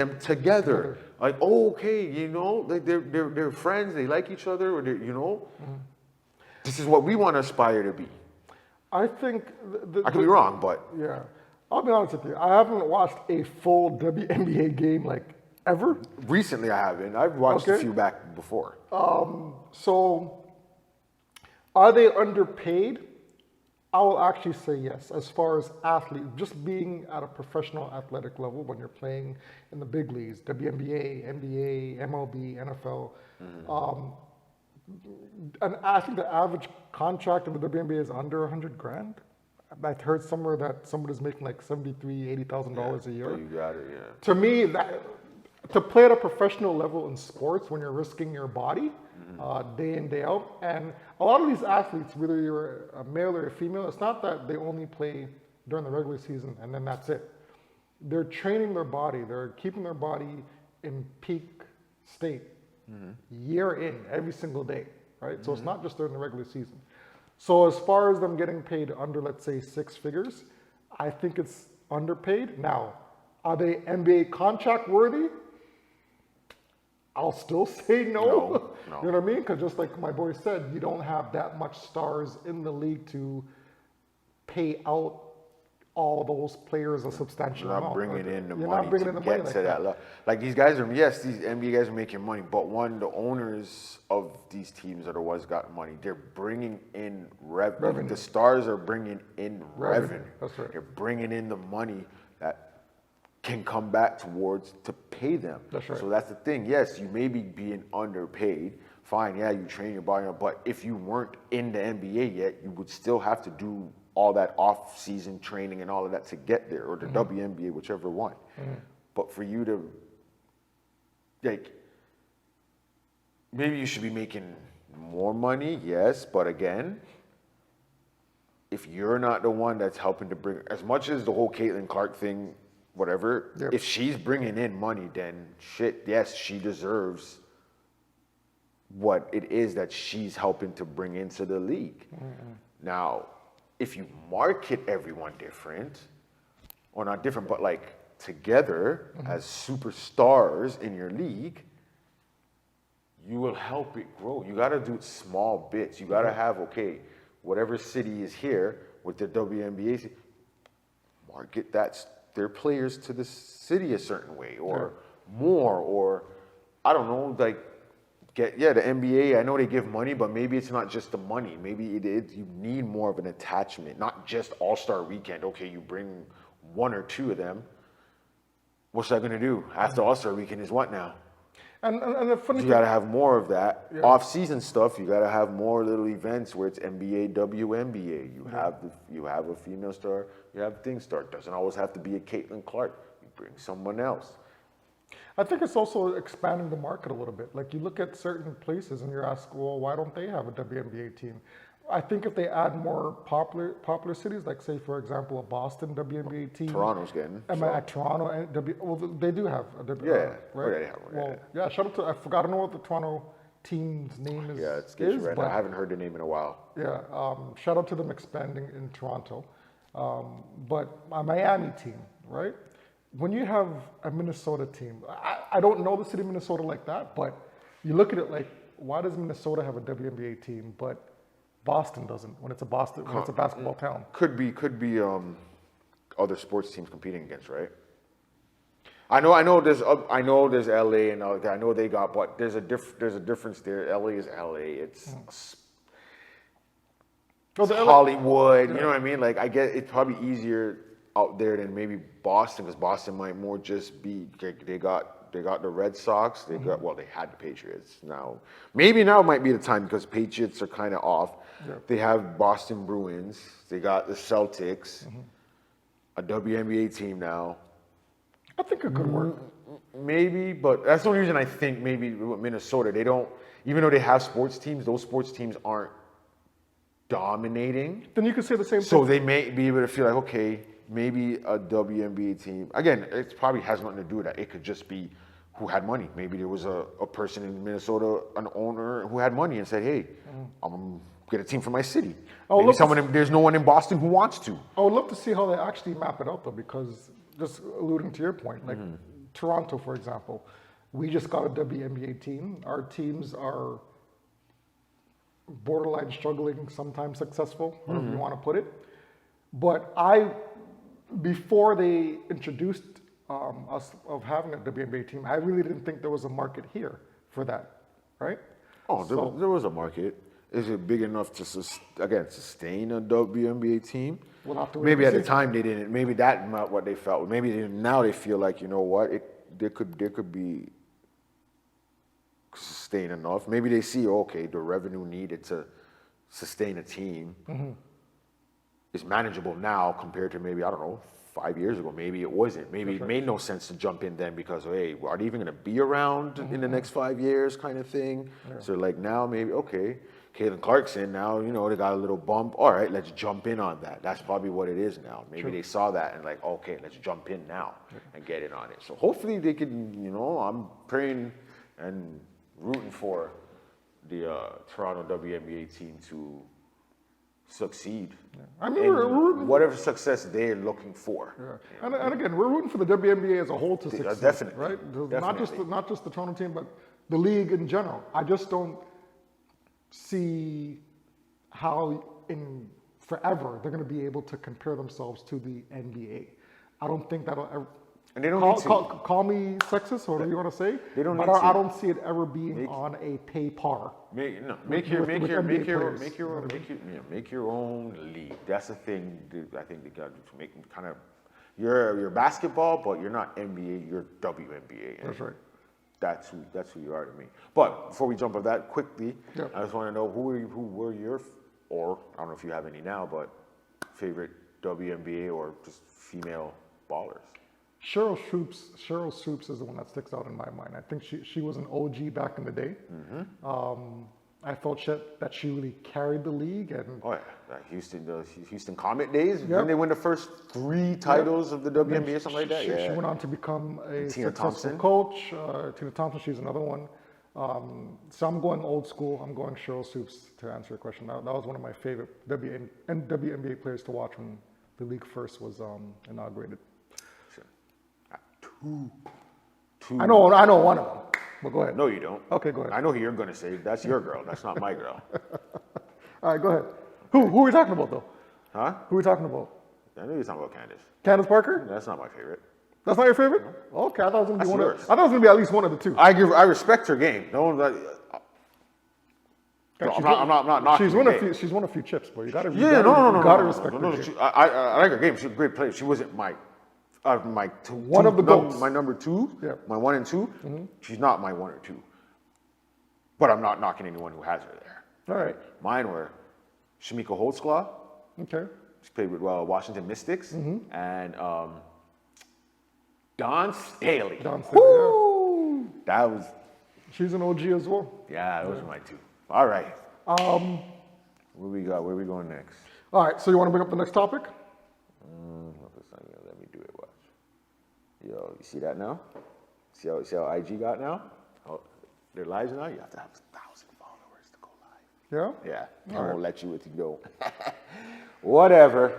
them together. Like, oh, okay, you know, like they're friends, they like each other, or you know, this is what we want to aspire to be. I think I could be wrong, but yeah. I'll be honest with you. I haven't watched a full WNBA game like ever. recently I haven't. I've watched a Okay. few back before. So, are they underpaid? I will actually say yes. As far as athlete, just being at a professional athletic level when you're playing in the big leagues, WNBA, NBA, MLB, NFL. And I think the average contract in the WNBA is under 100 grand. I've heard somewhere that somebody's making like $80,000 a year. So you got it, yeah. To me, that to play at a professional level in sports when you're risking your body day in, day out, and a lot of these athletes, whether you're a male or a female, it's not that they only play during the regular season and then that's it. They're training their body, they're keeping their body in peak state year in, every single day, right? So it's not just during the regular season. So as far as them getting paid under, let's say, six figures, I think it's underpaid. Now, are they NBA contract worthy? I'll still say no. No. You know what I mean? Because just like my boy said, you don't have that much stars in the league to pay out all those players a substantial You're not amount. bringing in the You're money not bringing to in the get money like to that that. level. Like these guys are, yes, these NBA guys are making money, but one, the owners of these teams are the ones got money. They're bringing in revenue. The stars are bringing in revenue. That's right. They're bringing in the money that can come back towards to pay them. That's right. So that's the thing. Yes, you may be being underpaid. Fine, yeah, you train your body, but if you weren't in the NBA yet, you would still have to do all that off-season training and all of that to get there, or the WNBA, whichever one. But for you to, like, maybe you should be making more money, yes, but again, if you're not the one that's helping to bring, as much as the whole Caitlin Clark thing, whatever, Yep. if she's bringing in money, then shit, yes, she deserves what it is that she's helping to bring into the league. Now, if you market everyone different, or not different, but like together as superstars in your league, you will help it grow. You got to do small bits. You got to have, okay, whatever city is here with the WNBA, market their players to the city a certain way, or more, or I don't know, like the NBA, I know they give money, but maybe it's not just the money. Maybe it is, you need more of an attachment, not just All-Star Weekend. Okay, you bring one or two of them. What's that going to do? After All-Star Weekend is what now? And the funny You thing, got to have more of that. Off-season stuff, you got to have more little events where it's NBA, WNBA. You have a female star, you have a thing star. It doesn't always have to be a Caitlin Clark. You bring someone else. I think it's also expanding the market a little bit. Like you look at certain places and you're asked, well, why don't they have a WNBA team? I think if they add more popular cities, like say for example a Boston WNBA team, Toronto's getting. at Toronto and well they do have a WNBA, Yeah. right? Yeah. Well, yeah. Shout out to I forgot, I don't know what the Toronto team's name is. Yeah, it's right now. but I haven't heard the name in a while. yeah, shout out to them expanding in Toronto. But a Miami team, right? When you have a Minnesota team, I don't know the city of Minnesota like that, but you look at it like, why does Minnesota have a WNBA team, but Boston doesn't? When it's a basketball town. Could be other sports teams competing against, right? I know there's LA and all that. I know they got, but there's a difference there. LA is LA. It's Hollywood. You know what I mean? Like I get it's probably easier out there than maybe Boston, because Boston might more just be they got the Red Sox. They had the Patriots. Now might be the time because Patriots are kind of off. Yeah. They have Boston Bruins. They got the Celtics. A WNBA team now. I think it could work. Maybe, but that's the only reason I think maybe with Minnesota, they don't, even though they have sports teams, those sports teams aren't dominating. Then you could say the same thing. So they may be able to feel like, okay, maybe a WNBA team. Again, it probably has nothing to do with that. It could just be who had money. Maybe there was a person in Minnesota, an owner who had money and said, hey, I'm going to get a team for my city. Maybe there's no one in Boston who wants to. I would love to see how they actually map it out though, because just alluding to your point, like Toronto, for example, we just got a WNBA team. Our teams are borderline struggling, sometimes successful, however you want to put it. But before they introduced us of having a WNBA team, I really didn't think there was a market here for that, right? Oh, there was a market. Is it big enough to sustain a WNBA team? We'll have to wait Maybe and at the see. time they didn't. Maybe that's not what they felt. Maybe now they feel like, you know what, there could be sustain enough. Maybe they see, okay, the revenue needed to sustain a team is manageable now compared to maybe, I don't know, 5 years ago. Maybe it wasn't. Maybe it made no sense to jump in then because, hey, are they even going to be around in the next 5 years kind of thing? So like now maybe, okay, Caitlin Clarkson, now, you know, they got a little bump. All right, let's jump in on that. That's probably what it is now. Maybe they saw that and like, okay, let's jump in now and get in on it. So hopefully they can, you know, I'm praying and rooting for the Toronto WNBA team to succeed. I mean, in we're rooting. whatever success they're looking for. And again, we're rooting for the WNBA as a whole to succeed, definitely, right? definitely. Not just the Toronto team, but the league in general. I just don't see how in forever they're going to be able to compare themselves to the NBA. I don't think that'll ever. And they don't call, need to. call me sexist or whatever you want to say. They don't but need to. I don't see it ever being on a pay par. Make with NBA players. your own league. That's the thing that I think they got to make kind of. You're basketball, but you're not NBA. You're WNBA. That's right. That's who you are to me. But before we jump on that quickly, Yeah. I just want to know who were your, or I don't know if you have any now, but favorite WNBA or just female ballers. Cheryl Swoops is the one that sticks out in my mind. I think she was an OG back in the day. I felt that she really carried the league. And Oh yeah, the Houston Comet days. Yep. Didn't they win the first 3 titles of the WNBA or something like that? She went on to become a Tina successful Thompson. coach. Tina Thompson, she's another one. So I'm going old school. I'm going Cheryl Swoops to answer your question. That was one of my favorite WNBA players to watch when the league first was inaugurated. Two. I know one of them, but go ahead. No, you don't. Okay, go ahead. I know who you're going to say. That's your girl. That's not my girl. All right, go ahead. Who are we talking about though? Huh? Who are we talking about? I knew you were talking about Candace. Candace Parker? That's not my favorite. That's not your favorite? Okay, I thought it was gonna be That's one yours. of. I thought it was gonna be at least one of the two. I respect her game. No, I'm not knocking She's her won a game. few. She's won a few chips, but you gotta. Yeah, you no. gotta respect her. No, game. I like her game. She's a great player. She wasn't my two, One of the goats. my number 2, Yeah. my 1 and 2. She's not my 1 or 2. But I'm not knocking anyone who has her there. All right. Mine were Shamika Holtzclaw. Okay. She played with Washington Mystics, and Dawn Staley. Dawn Staley, Woo! That was, She's an OG as well. yeah, those are my 2. All right. What we got? Where we going next? All right. So you want to bring up the next topic? It's not gonna let me do it. Watch. Yo, you see that now? See how IG got now? Oh, they're live now. You have to have 1,000 followers to go live. Yeah. Yeah, I won't let you with you go. Whatever.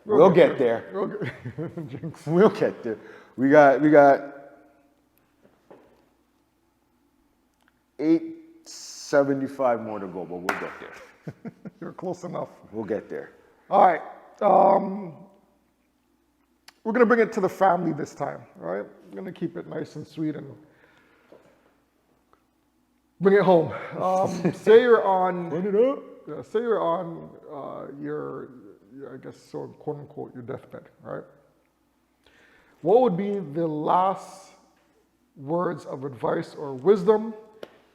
We'll get there. Okay. Jinx. We'll get there. We got 875 more to go, but we'll get there. You're close enough. We'll get there. All right. We're gonna bring it to the family this time. All right. We're gonna keep it nice and sweet and bring it home. Say you're on. Run it up. Say you're on your, I guess, so quote unquote, your deathbed, right? What would be the last words of advice or wisdom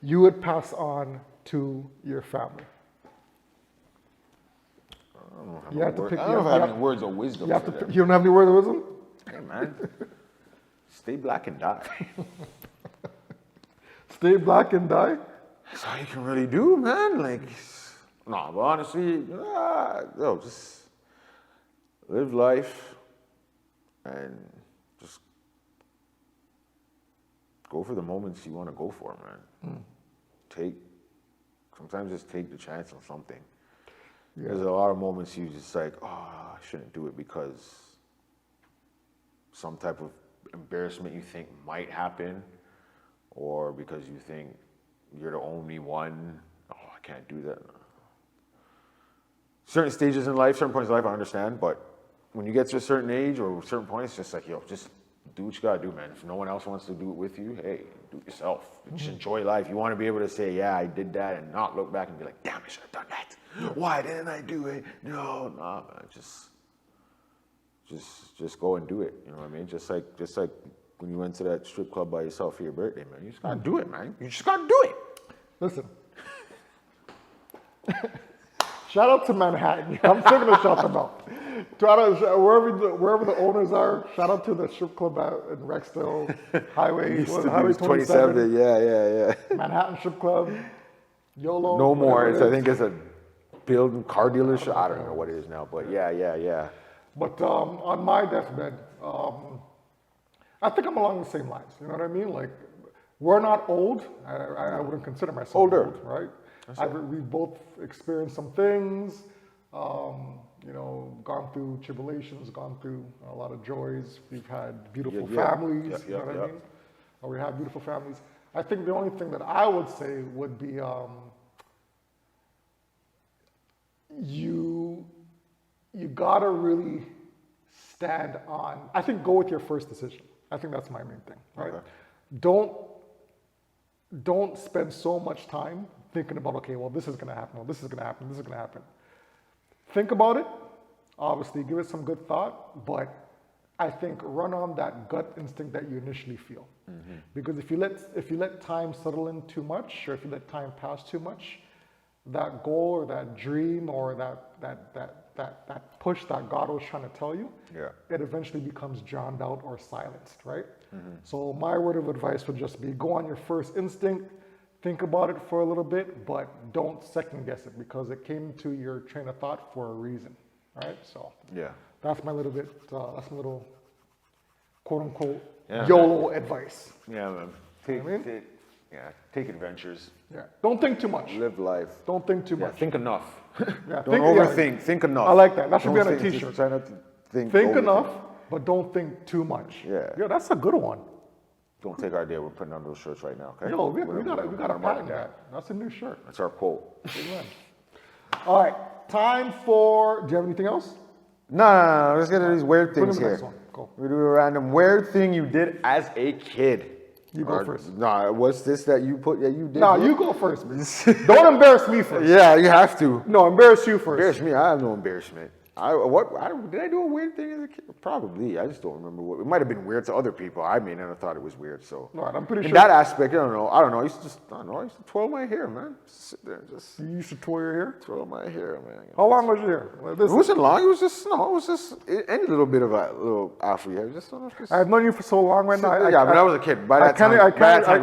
you would pass on to your family? You have to pick. I don't know if I have any words of wisdom. You have for to them. pick. You don't have any words of wisdom? Hey, man. Stay black and die. Stay black and die. That's all you can really do, man. Like, no, but honestly, just live life and just go for the moments you want to go for, man. Sometimes just take the chance on something. Yeah. There's a lot of moments you just like, I shouldn't do it because some type of embarrassment you think might happen, or because you think you're the only one. Oh, I can't do that. Certain stages in life, certain points in life, I understand, but when you get to a certain age or a certain point, it's just like, yo, just do what you gotta do, man. If no one else wants to do it with you, hey, do it yourself. Just enjoy life. You want to be able to say, yeah, I did that, and not look back and be like, damn, I should have done that. Why didn't I do it? No, nah, man. Just go and do it. You know what I mean? Just like when you went to that strip club by yourself for your birthday, man. You just gotta do it, man. You just gotta do it. Listen. Shout out to Manhattan. I'm still gonna shout them out. Wherever the owners are, shout out to the strip club out in Rexdale, Highway 27. Yeah. Manhattan strip club. YOLO. No more. I think it's a building car dealership. I don't know what it is now, but yeah. But on my deathbed, I think I'm along the same lines. You know what I mean? Like, we're not old. I wouldn't consider myself Older. old, right? We've both experienced some things, you know, gone through tribulations, gone through a lot of joys. We've had beautiful families, you know what I mean? Or we have beautiful families. I think the only thing that I would say would be you gotta really stand on, I think go with your first decision. I think that's my main thing, right? Okay. Don't spend so much time thinking about, okay, well, this is gonna happen, well, this is gonna happen, this is gonna happen. Think about it, obviously give it some good thought, but I think run on that gut instinct that you initially feel. Mm-hmm. Because if you let time settle in too much, or if you let time pass too much, that goal or that dream or that push that God was trying to tell you, it eventually becomes drowned out or silenced, right? Mm-hmm. So my word of advice would just be go on your first instinct, think about it for a little bit, but don't second guess it because it came to your train of thought for a reason, right? So that's my little bit, that's my little quote unquote YOLO advice. Yeah, man. Take adventures. Yeah. Don't think too much. Live life. Don't think too much. Think enough. Don't overthink. Think enough. I like that. That should be on a t-shirt. Try not to think enough, but don't think too much. Yeah, that's a good one. Don't take our idea. We're putting on those shirts right now. Okay. No, we got to patent that. That's a new shirt. That's our quote. Amen. All right. Time for. Do you have anything else? No. Let's get to these weird things here. Next one. Go. We do a random weird thing you did as a kid. You go first. Nah, what's this that you put? Yeah, you did. No, you go first. Don't embarrass me first. Yeah, you have to. No, embarrass you first. Embarrass me? I have no embarrassment. Did I do a weird thing as a kid? Probably. I just don't remember what. It might have been weird to other people. I may not have thought it was weird. So. All right, I'm pretty sure. In that aspect, I don't know. I used to twirl my hair, man. Just sit there and just. You used to twirl your hair? Twirl my hair, man. How long was your hair? It wasn't long. It was just any little bit of a little afro hair. Just. I've known you for so long right now. When I was a kid. By that time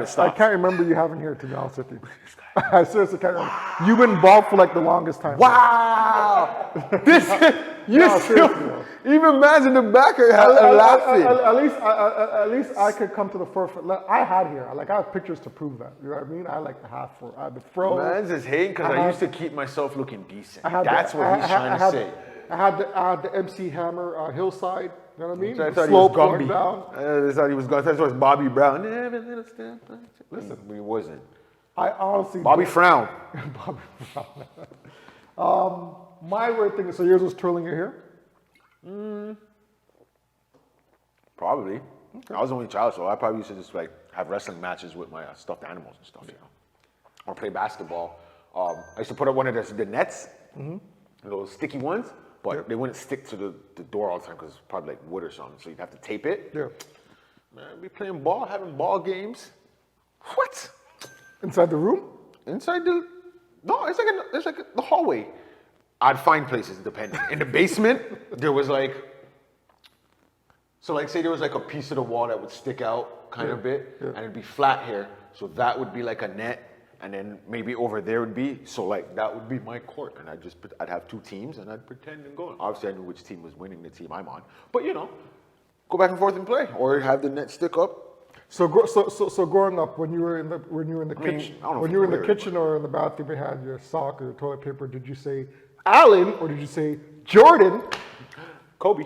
it stopped. I can't remember you having hair, to be honest with you. I seriously can't remember. You've been bald for like the longest time. Wow! Even man's in the back are laughing. At least I could come to the forefront. I had hair. I have pictures to prove that. You know what I mean? I like the half for the fro. Man's is hating because I used to keep myself looking decent. That's what he's trying to say. I had the MC Hammer hillside. You know what I mean? So I thought he was Gumby. I thought he was Gumby. I thought it was Bobby Brown. Listen, he wasn't. I honestly. Bobby Frown. Bobby Frown. My weird thing is, so yours was twirling your hair? Probably. Okay. I was the only child, so I probably used to just like have wrestling matches with my stuffed animals and stuff, you know. Or play basketball. I used to put up one of the nets, those sticky ones, but they wouldn't stick to the door all the time because it's probably like wood or something, so you'd have to tape it. Yeah. Man, I'd be playing ball, having ball games. What? Inside the room? Inside the... No, it's like the hallway. I'd find places depending. In the basement, there was like... So like say there was like a piece of the wall that would stick out kind of bit, and it'd be flat here. So that would be like a net, and then maybe over there would be, so like that would be my court. And I'd have two teams and I'd pretend and go. Obviously I knew which team was winning, the team I'm on. But you know, go back and forth and play. Or have the net stick up. So growing up, when you were in the kitchen, when you were in the kitchen or in the bathroom, you had your sock or your toilet paper. Did you say Allen or did you say Jordan? Kobe.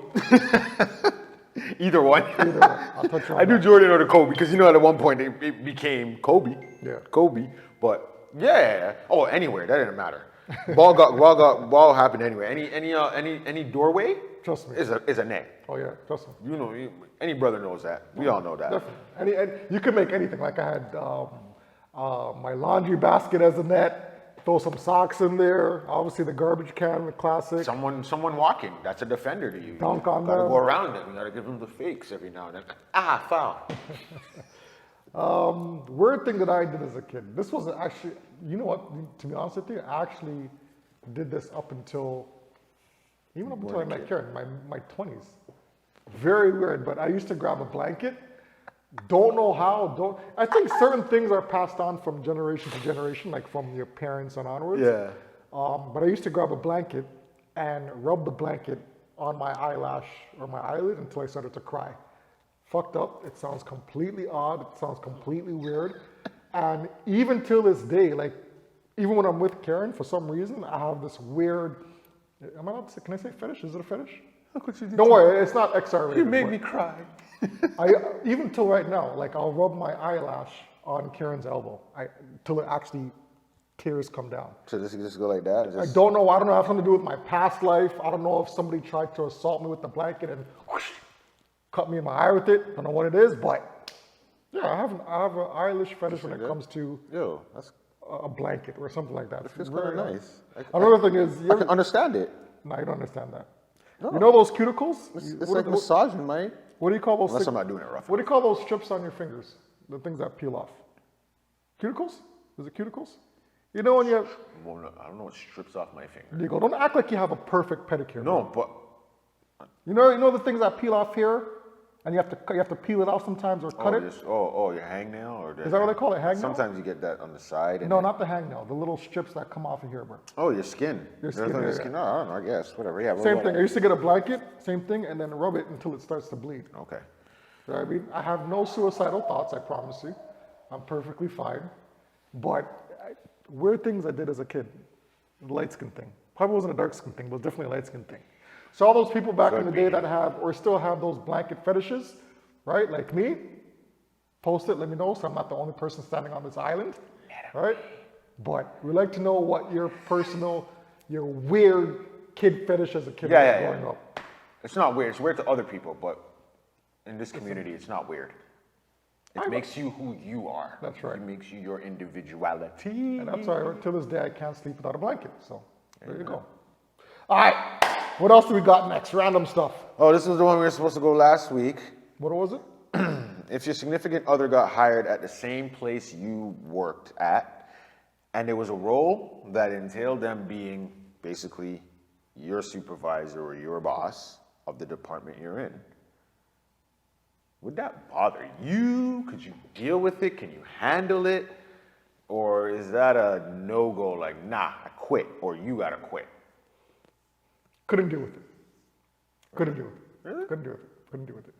Either one. Either one. I'll touch on I do that. Jordan or the Kobe because you know at one point it became Kobe. Yeah. Kobe. But yeah. Oh, anywhere. That didn't matter. Ball happened anyway. Any doorway Trust me. is a net. Oh yeah, trust me. You know, any brother knows that. We all know that. Definitely. And you can make anything. Like I had my laundry basket as a net. Throw some socks in there. Obviously the garbage can, the classic. Someone walking. That's a defender to you. Dunk on Gotta them. go around them. You gotta give them the fakes every now and then. Foul. Weird thing that I did as a kid. This was actually, you know what? To be honest with you, I actually did this up until I met Karen, my 20s. Very weird. But I used to grab a blanket. Don't know how. I think certain things are passed on from generation to generation, like from your parents and onwards. Yeah. But I used to grab a blanket and rub the blanket on my eyelash or my eyelid until I started to cry. Fucked up. It sounds completely odd. It sounds completely weird. And even till this day, like even when I'm with Karen, for some reason, I have this weird. Am I allowed to say? Can I say fetish? Is it a fetish? Look what you did. Don't worry, it's not XR rated. You made me cry. Even till right now, like I'll rub my eyelash on Karen's elbow till it actually tears come down. So just go like that? I don't know. I don't know. It has something to do with my past life. I don't know if somebody tried to assault me with the blanket and whoosh, cut me in my eye with it. I don't know what it is, but yeah, I have an eyelash fetish when it comes to that's a blanket or something like that. It feels kind of nice. Another thing is, I can understand it. no, you don't understand that. No. You know those cuticles? It's like massaging, mate. What do you call those? Unless I'm not doing it rough. What do you call those strips on your fingers? The things that peel off. Cuticles? Is it cuticles? You know when you have... Well, no, I don't know what strips off my finger. There you go. Don't act like you have a perfect pedicure. No, but You know the things that peel off here, and you have to peel it out sometimes or cut it. your hangnail or Is that what they call it? Hangnail? Sometimes you get that on the side. And No, not the hangnail. The little strips that come off of here, bro. Oh, your skin. Your skin, There's no yeah, skin. No, I don't know. I guess whatever. Yeah. Same thing. I used to get a blanket, same thing, and then rub it until it starts to bleed. Okay. You know what I mean? I have no suicidal thoughts, I promise you. I'm perfectly fine. But weird things I did as a kid. The light skin thing. Probably wasn't a dark skin thing, but definitely a light skin thing. So all those people back in the day that have or still have those blanket fetishes, right? Like me, post it, let me know so I'm not the only person standing on this island. Right? But we'd like to know what your weird kid fetish as a kid was growing up. It's not weird. It's weird to other people, but in this community, it's not weird. It makes you who you are. That's right. It makes you your individuality. And that's why till this day I can't sleep without a blanket. So there you go. All right. What else do we got next? Random stuff. Oh, this was the one we were supposed to go last week. What was it? If your significant other got hired at the same place you worked at, and there was a role that entailed them being basically your supervisor or your boss of the department you're in, would that bother you? Could you deal with it? Can you handle it? Or is that a no-go, like, nah, I quit, or you gotta quit? Couldn't deal with it. Couldn't deal with it. Really? Couldn't do with it.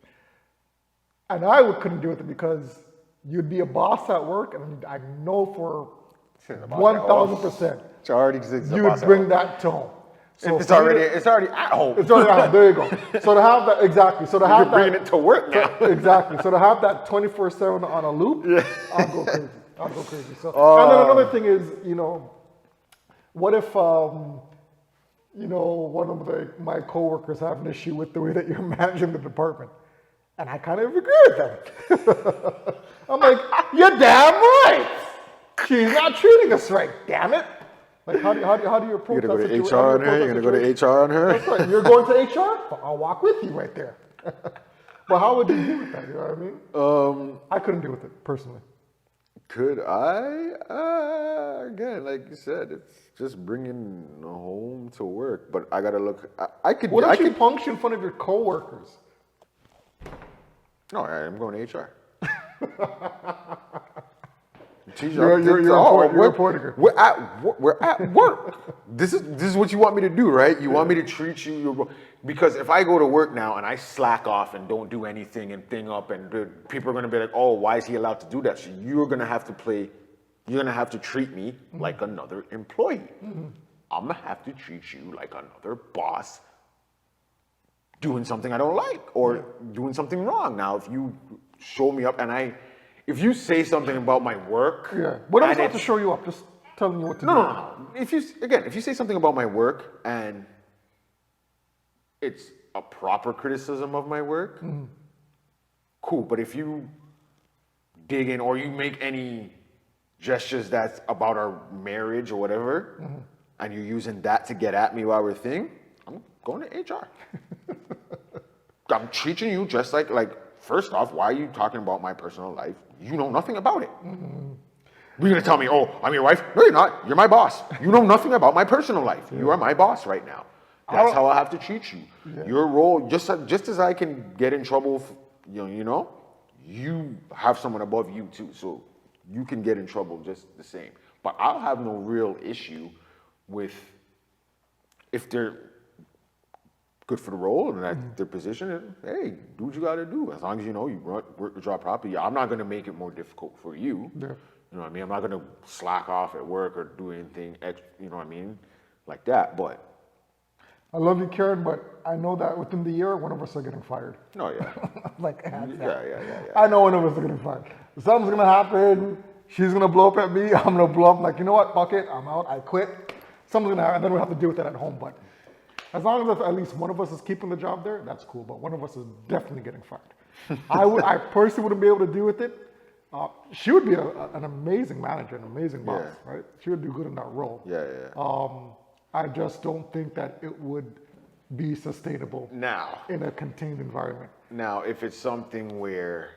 And couldn't do with it because you'd be a boss at work, and I know for 1,000% you'd bring that to home. So It's already at home. It's already at home. There you go. So to have that, exactly. So to have You're bringing it to work now. Exactly. So to have that 24/7 on a loop, I'll go crazy. So, and then another thing is, what if, one of my coworkers have an issue with the way that you're managing the department, and I kind of agree with them. I'm like, you're damn right. She's not treating us right. Damn it. Like, how do you approach that situation? You're gonna go to HR on her? You're gonna go to HR on her? That's right. You're going to HR? Well, I'll walk with you right there. But how would you deal with that? You know what I mean? I couldn't deal with it, personally. Could I? Again, like you said, it's just bringing home to work. But I gotta look. I could. What if you punch in front of your coworkers? No, I'm going to HR. You're reporting her. We're at work. This is what you want me to do, right? You want me to treat you because if I go to work now and I slack off and don't do anything and thing up, and people are gonna be like, oh, why is he allowed to do that? So you're gonna have to treat me like another employee. I'm gonna have to treat you like another boss. doing something I don't like or doing something wrong. Now, if you show me up and if you say something about my work, Yeah. But I'm and not to it's- show you up, just telling you what to no, do. no, no. If you say something about my work and it's a proper criticism of my work, cool. But if you dig in or you make any gestures that's about our marriage or whatever, and you're using that to get at me while we're thing, I'm going to HR. I'm treating you just like first off, why are you talking about my personal life? You know nothing about it. You're gonna tell me, oh, I'm your wife? No, you're not. You're my boss. You know nothing about my personal life. You are my boss right now. That's how I have to treat you. Your role, just as I can get in trouble, you have someone above you too, so you can get in trouble just the same. But I'll have no real issue with if they're good for the role and that their position. Hey, do what you got to do. As long as you know you work the job properly. I'm not going to make it more difficult for you. Yeah. You know what I mean? I'm not going to slack off at work or do anything extra, you know what I mean? Like that, but. I love you, Karen, but I know that within the year, one of us are getting fired. No, yeah. Like, hands down. Yeah. I know one of us are getting fired. Something's gonna happen. She's gonna blow up at me. I'm gonna blow up. Like, you know what? Fuck it. I'm out. I quit. Something's gonna happen. And then we'll have to deal with that at home. But as long as at least one of us is keeping the job there, that's cool. But one of us is definitely getting fired. I personally wouldn't be able to deal with it. She would be an amazing manager, an amazing boss, right? She would do good in that role. Yeah. I just don't think that it would be sustainable Now, in a contained environment. if it's something where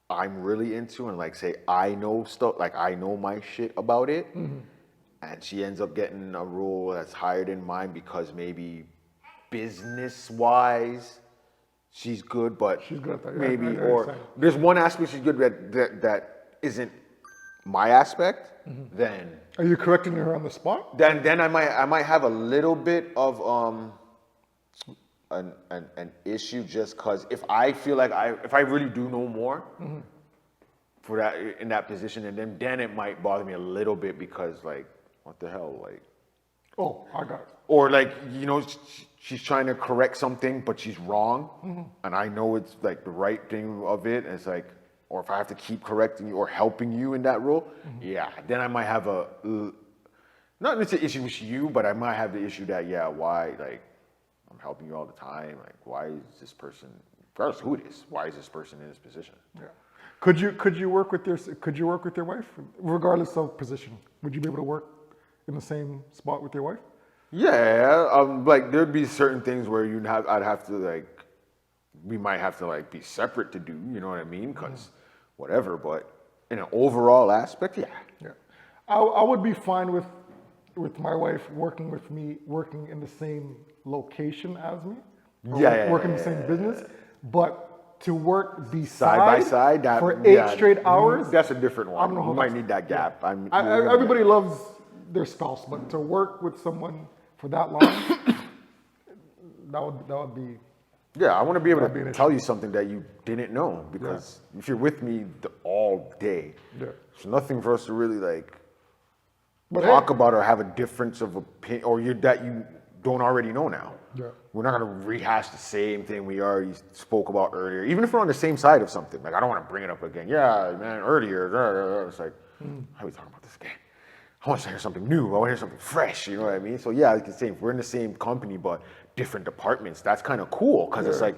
I'm really into and say I know stuff, I know my shit about it, and she ends up getting a role that's higher than mine because maybe business-wise she's good, but She's good at that, yeah, maybe I or understand. there's one aspect she's good at that isn't my aspect, then Are you correcting her on the spot? then I might have a little bit of an issue just because if I feel like if I really do know more for that in that position, and then it might bother me a little bit because what the hell Oh, I got it. or she's trying to correct something but she's wrong and I know it's the right thing of it, and it's or if I have to keep correcting you or helping you in that role, then I might have not necessarily issue with you, but I might have the issue that why I'm helping you all the time, why is this person, regardless of who it is, why is this person in this position? Yeah. Could you work with your wife regardless of position? Would you be able to work in the same spot with your wife? Yeah, there'd be certain things where I'd have to we might have to be separate to do, you know what I mean? Because whatever, but in an overall aspect, yeah. I would be fine with my wife working with me, working in the same location as me, or working in the same business, but to work Side by side, for 8 straight hours. That's a different one. I don't know You how might that's- need that gap. Everybody loves their spouse, but to work with someone for that long, that would be. Yeah, I want to be able That'd be an to issue. tell you something that you didn't know, because if you're with me all day, there's nothing for us to really talk about or have a difference of opinion, or that you don't already know now. Yeah. We're not going to rehash the same thing we already spoke about earlier, even if we're on the same side of something. I don't want to bring it up again. Yeah, man, earlier, it's how are we talking about this again? I want to hear something new. I want to hear something fresh. You know what I mean? So yeah, like the same. We're in the same company, but different departments. That's kind of cool because it's I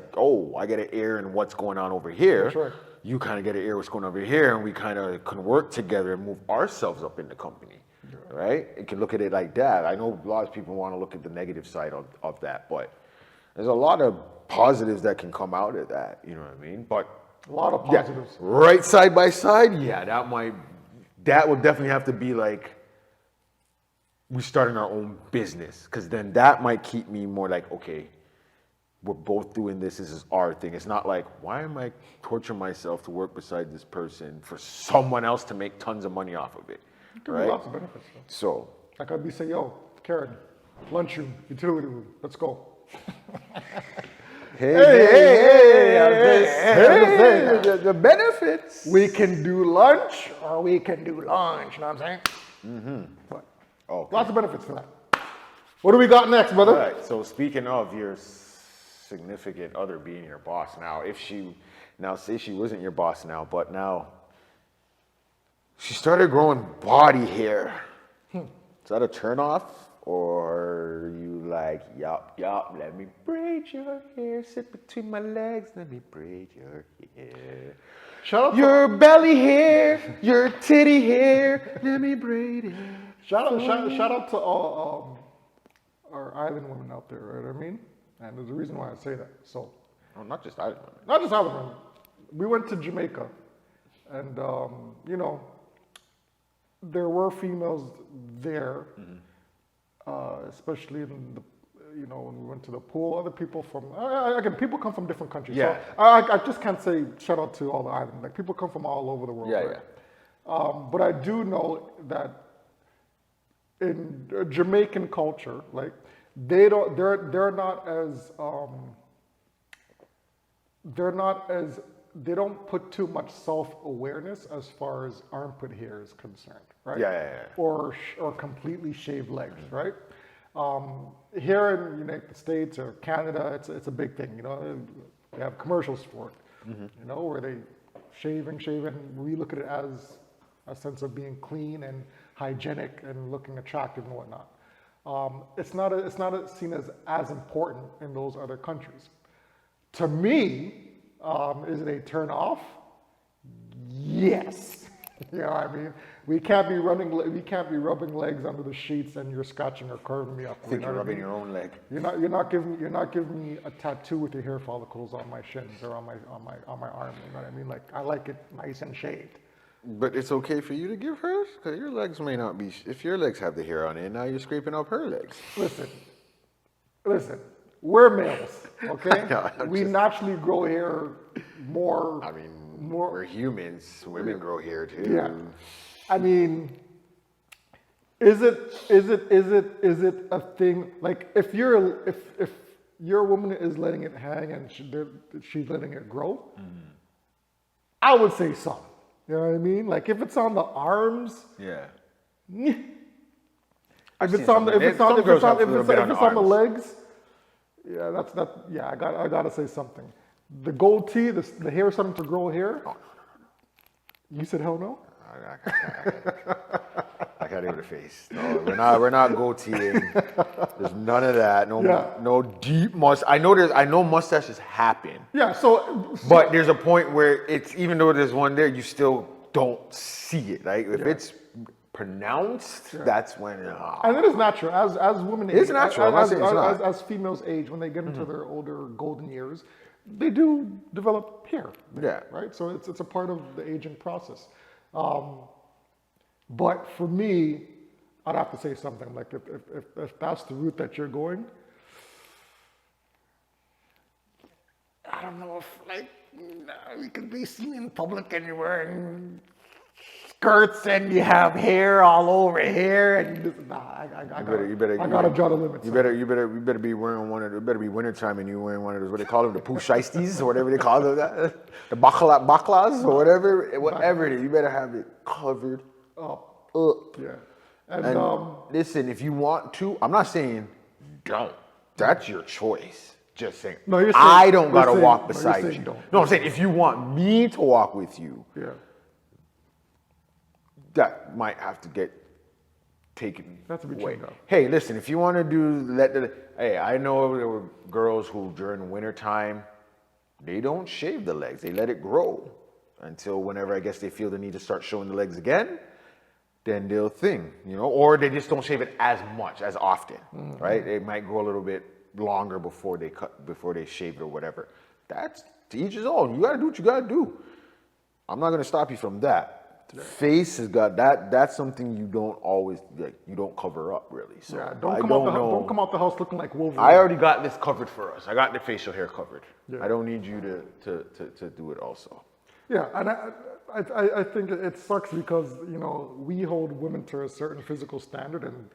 get an ear in what's going on over here. That's right. You kind of get an ear what's going on over here, and we kind of can work together and move ourselves up in the company. Right? You can look at it like that. I know a lot of people want to look at the negative side of that, but there's a lot of positives that can come out of that. You know what I mean? But A lot of positives. right side by side, that would definitely have to be we starting our own business, because then that might keep me more okay, we're both doing this is our thing. It's not why am I torturing myself to work beside this person for someone else to make tons of money off of it, Could be right? lots of benefits. Though. So I'd be saying, yo, Karen, lunchroom, utility room, let's go. the benefits. We can do lunch, or we can do lunch. You know what I'm saying? But Okay. Lots of benefits to that. What do we got next, brother? All right. So speaking of your significant other being your boss, now say she wasn't your boss now, but now she started growing body hair. Is that a turnoff? Or are you like, yup, let me braid your hair, sit between my legs, let me braid your hair. Shout out Your belly hair, your titty hair, let me braid it. Shout out to all our island women out there, right? I mean, and there's a reason why I say that. So, Oh, not just island women. not just island women. We went to Jamaica, and you know, there were females there, especially in the, you know, when we went to the pool. Other people from again, people come from different countries. Yeah. So I just can't say shout out to all the island. Like people come from all over the world. Yeah, right? But I do know that in Jamaican culture, like they're not as they don't put too much self-awareness as far as armpit hair is concerned, right? Yeah. Or completely shaved legs, right? Here in the United States or Canada, it's a big thing. You know, they have commercials for it. You know, where they shave, and we look at it as a sense of being clean and hygienic and looking attractive and whatnot. It's not seen as important in those other countries. To me, is it a turn off? Yes. You know what I mean? We can't be rubbing legs under the sheets and you're scratching or curving me up. I think you're rubbing your own leg. You're not giving me a tattoo with your hair follicles on my shins or on my arm. You know what I mean? Like I like it nice and shaved. But it's okay for you to give hers? Because your legs may not be, if your legs have the hair on it, now you're scraping up her legs. Listen, we're males, okay? No, we naturally grow hair more. I mean, we're humans. Women grow hair too. Yeah. I mean, is it a thing? Like if your woman is letting it hang and she's letting it grow, I would say so. You know what I mean? Like if it's on the arms, Yeah. if it's on the legs, yeah, yeah, I gotta say something. The goatee, the hair starting to grow hair. Oh, no. You said hell no? I can't even face. No, we're not goateeing. There's none of that. No deep mustache. I know mustaches happen. Yeah. So. But there's a point where it's, even though there's one there, you still don't see it. Like if it's pronounced, that's when. And it is natural as women age. It's natural. As females age, when they get into their older golden years, they do develop hair. Yeah. Right. So it's a part of the aging process. But for me, I'd have to say something like if that's the route that you're going, I don't know if like we could be seen in public and you're wearing skirts and you have hair all over here and you just, I gotta draw the limits. You better be wearing one of the, it better be wintertime and you wearing one of those, what they call them, the pooshysties or whatever they call them, the baklas or whatever it is. You better have it covered up. Yeah. And listen, if you want to, I'm not saying don't. That's your choice. Just saying. No, you're saying I don't gotta walk beside you. Don't. No, I'm saying if you want me to walk with you, that might have to get taken away. Hey, listen, if you want to do I know there were girls who during wintertime, they don't shave the legs. They let it grow until whenever I guess they feel the need to start showing the legs again, then they'll thing, or they just don't shave it as much, as often, right? It might grow a little bit longer before they shave it or whatever. That's to each his own. You gotta do what you gotta do. I'm not gonna stop you from that. The face has got that. That's something you don't always you don't cover up really. So don't come out the house looking like Wolverine. I already got this covered for us. I got the facial hair covered. Yeah. I don't need you to do it also. Yeah, and I think it sucks because we hold women to a certain physical standard, and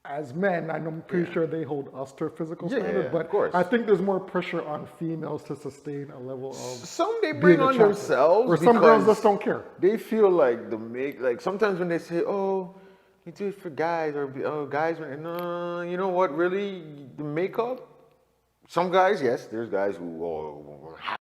as men, I'm pretty sure they hold us to a physical standard, but of course. I think there's more pressure on females to sustain a level of some they bring on themselves, or some girls just don't care. They feel like sometimes when they say, "Oh, You do it for guys, or guys. No, you know what? Really, the makeup. Some guys, yes, there's guys who